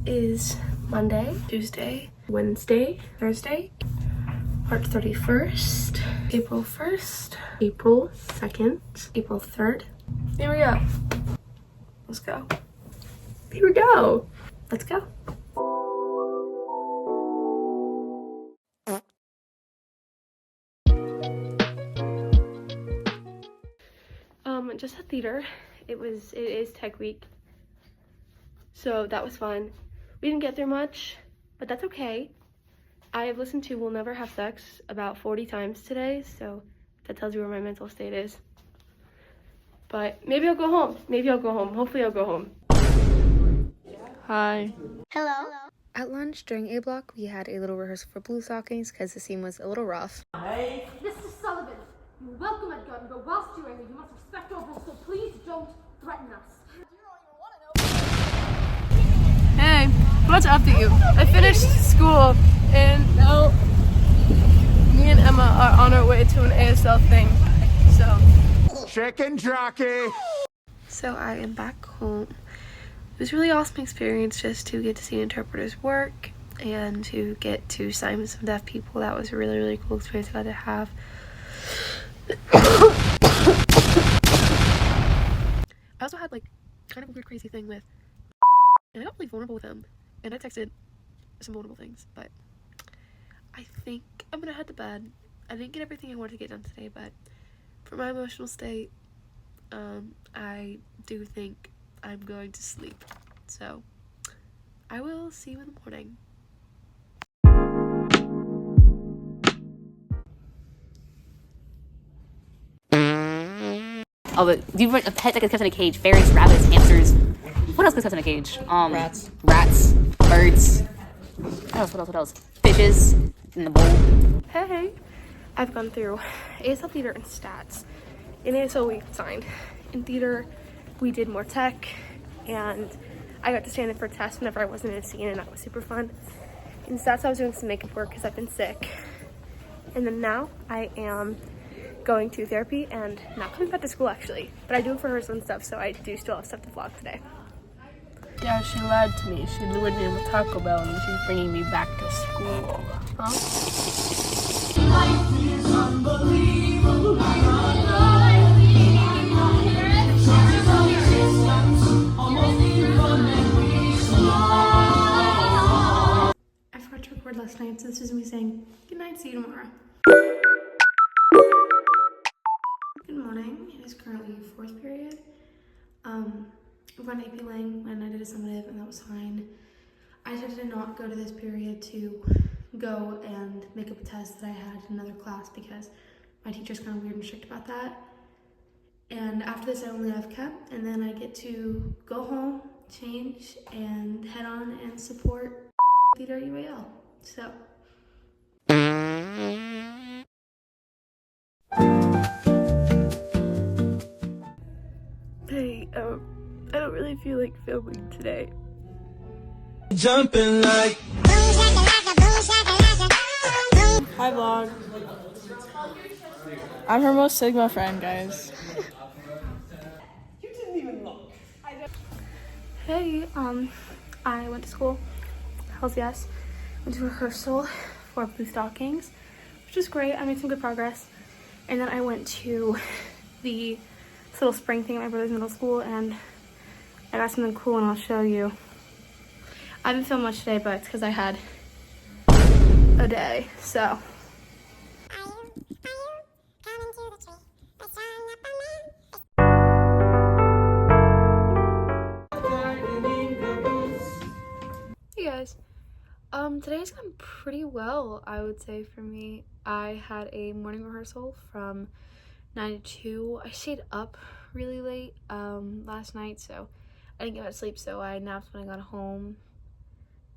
is Monday, Tuesday, Wednesday, Thursday, March 31st, April 1st, April 2nd, April 3rd. Here we go. Let's go. Here we go. Let's go. Just at theater. It is tech week. So that was fun. We didn't get through much, but that's okay. I have listened to We'll Never Have Sex about 40 times today, so that tells you where my mental state is. But maybe I'll go home. Hopefully I'll go home. Hi. Hello. At lunch during A block, we had a little rehearsal for blue stockings because the scene was a little rough. Hey. Mr. Sullivan, you're welcome at gun, but whilst you're here, you must respect our rules, so please don't threaten us. Hey, what's up to you? I finished school and now me and Emma are on our way to an ASL thing. So chicken jockey. So I am back home. It was a really awesome experience just to get to see interpreters work and to get to sign with some deaf people. That was a really, really cool experience I got to have. I also had like kind of a weird crazy thing with, and I got really vulnerable with him, and I texted some vulnerable things, but I think I'm gonna head to bed. I didn't get everything I wanted to get done today, but for my emotional state, I do think I'm going to sleep. So I will see you in the morning. Oh, but do you want a pet that gets kept in a cage? Ferrets, rabbits, hamsters. What else gets kept in a cage? Rats, birds. What else? Fishes in the bowl. Hey, I've gone through ASL theater and stats. In ASL we signed. In theater we did more tech, and I got to stand in for tests whenever I wasn't in a scene, and that was super fun. In stats I was doing some makeup work because I've been sick. And then now I am going to therapy and not coming back to school actually. But I do it for rehearsal and stuff, so I do still have stuff to vlog today. Yeah, she lied to me. She lured me with Taco Bell and she's bringing me back to school. Huh? Life is unbelievable. I forgot to record last night, so this is me saying good night, see you tomorrow. Good morning. It is currently 4th period. We went AP Lang when I did a summative, and that was fine. I decided to not go to this period to go and make up a test that I had in another class because my teacher's kind of weird and strict about that. And after this, I only have Cap, and then I get to go home, change, and head on and support Theater UAL. So. Hey, I don't really feel like filming today. Jumping like. Hi vlog. I'm her most Sigma friend, guys. You didn't even look. Hey, I went to school. Hells yes. Went to rehearsal for Blue Stockings, which was great. I made some good progress. And then I went to the little spring thing at my brother's middle school, and I got something cool, and I'll show you. I didn't film much today, but it's because I had a day, so. Hey guys. Today's gone pretty well, I would say, for me. I had a morning rehearsal from 9 to 2. I stayed up really late last night, so I didn't get much sleep, so I napped when I got home.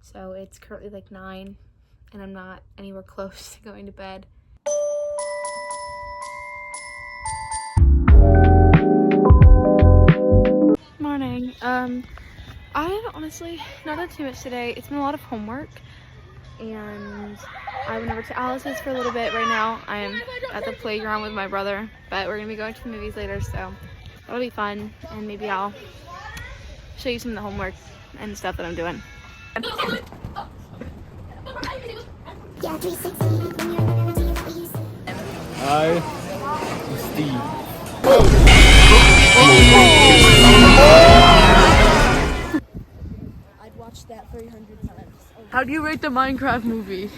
So it's currently like 9, and I'm not anywhere close to going to bed. Morning. I honestly not done too much today. It's been a lot of homework, and I went over to Alice's for a little bit. Right now I am at the playground with my brother, but we're gonna be going to the movies later, so that'll be fun, and maybe I'll show you some of the homework and stuff that I'm doing. Yeah, 360. When you're in the energy of what you see. I am Steve. I'd watch that 300 times. How do you rate the Minecraft movie?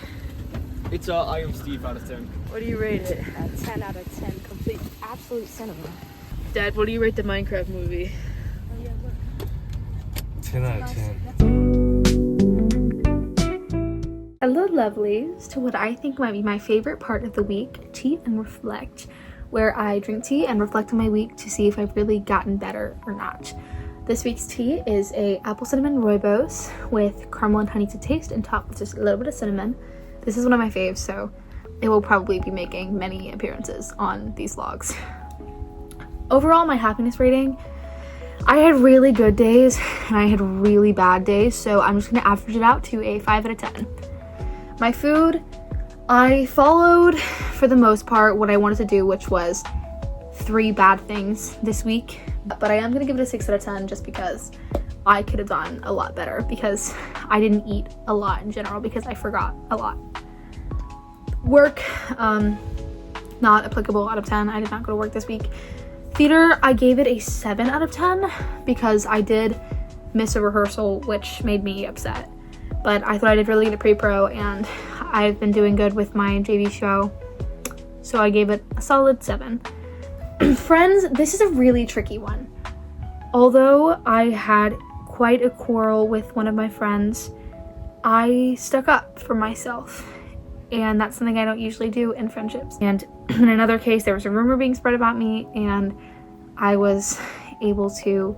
It's I am Steve out of 10. What do you rate it? A 10 out of 10. Complete, absolute cinema. Dad, what do you rate the Minecraft movie? 10 out of 10. Hello lovelies, to what I think might be my favorite part of the week, Tea and Reflect, where I drink tea and reflect on my week to see if I've really gotten better or not. This week's tea is a apple cinnamon rooibos with caramel and honey to taste and topped with just a little bit of cinnamon. This is one of my faves, so it will probably be making many appearances on these vlogs. Overall, my happiness rating, I had really good days and I had really bad days, so I'm just gonna average it out to a 5 out of 10. My food, I followed for the most part what I wanted to do, which was 3 bad things this week, but I am gonna give it a 6 out of 10 just because I could have done a lot better, because I didn't eat a lot in general because I forgot a lot. Work, not applicable out of 10. I did not go to work this week. Theater, I gave it a 7 out of 10 because I did miss a rehearsal, which made me upset. But I thought I did really good at pre-pro, and I've been doing good with my JV show, so I gave it a solid 7. Friends, this is a really tricky one. Although I had quite a quarrel with one of my friends, I stuck up for myself, and that's something I don't usually do in friendships. And in another case, there was a rumor being spread about me, and I was able to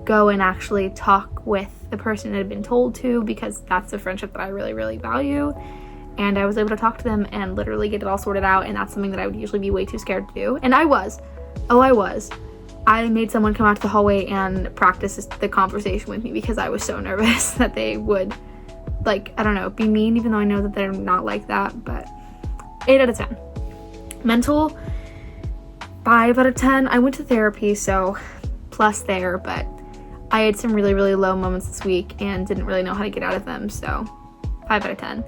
go and actually talk with the person it had been told to, because that's a friendship that I really, really value. And I was able to talk to them and literally get it all sorted out, and that's something that I would usually be way too scared to do. And I was. I made someone come out to the hallway and practice the conversation with me because I was so nervous that they would, like, I don't know, be mean, even though I know that they're not like that. But 8 out of 10. Mental, 5 out of 10. I went to therapy, so plus there, but I had some really, really low moments this week and didn't really know how to get out of them, so 5 out of 10.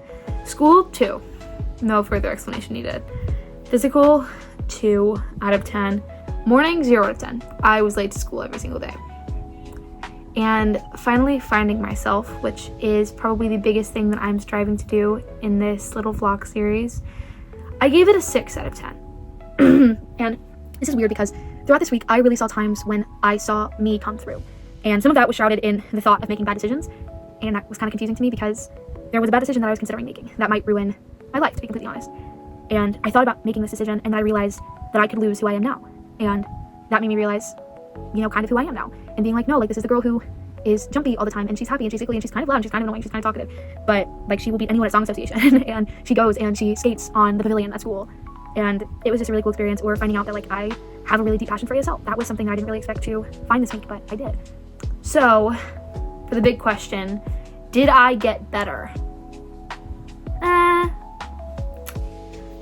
School, 2. No further explanation needed. Physical, 2 out of 10. Morning, 0 out of 10. I was late to school every single day. And finally, finding myself, which is probably the biggest thing that I'm striving to do in this little vlog series, I gave it a 6 out of 10. And this is weird because throughout this week, I really saw times when I saw me come through. And some of that was shrouded in the thought of making bad decisions. And that was kind of confusing to me because there was a bad decision that I was considering making that might ruin my life, to be completely honest. And I thought about making this decision, and then I realized that I could lose who I am now. And that made me realize, you know, kind of who I am now. And being like, no, like, this is the girl who is jumpy all the time, and she's happy, and she's giggly, and she's kind of loud, and she's kind of annoying, she's kind of talkative. But, like, she will beat anyone at Song Association. And she goes and she skates on the pavilion at school. And it was just a really cool experience. Or finding out that, like, I have a really deep passion for ASL. That was something I didn't really expect to find this week, but I did. So, for the big question, did I get better?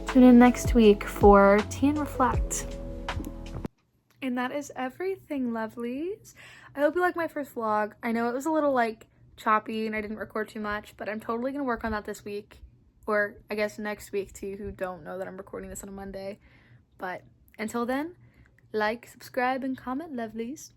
Tune in next week for Tea and Reflect. And that is everything, lovelies. I hope you like my first vlog. I know it was a little, like, choppy and I didn't record too much, but I'm totally gonna work on that this week. Or, I guess, next week to you who don't know that I'm recording this on a Monday. But until then, like, subscribe, and comment, lovelies.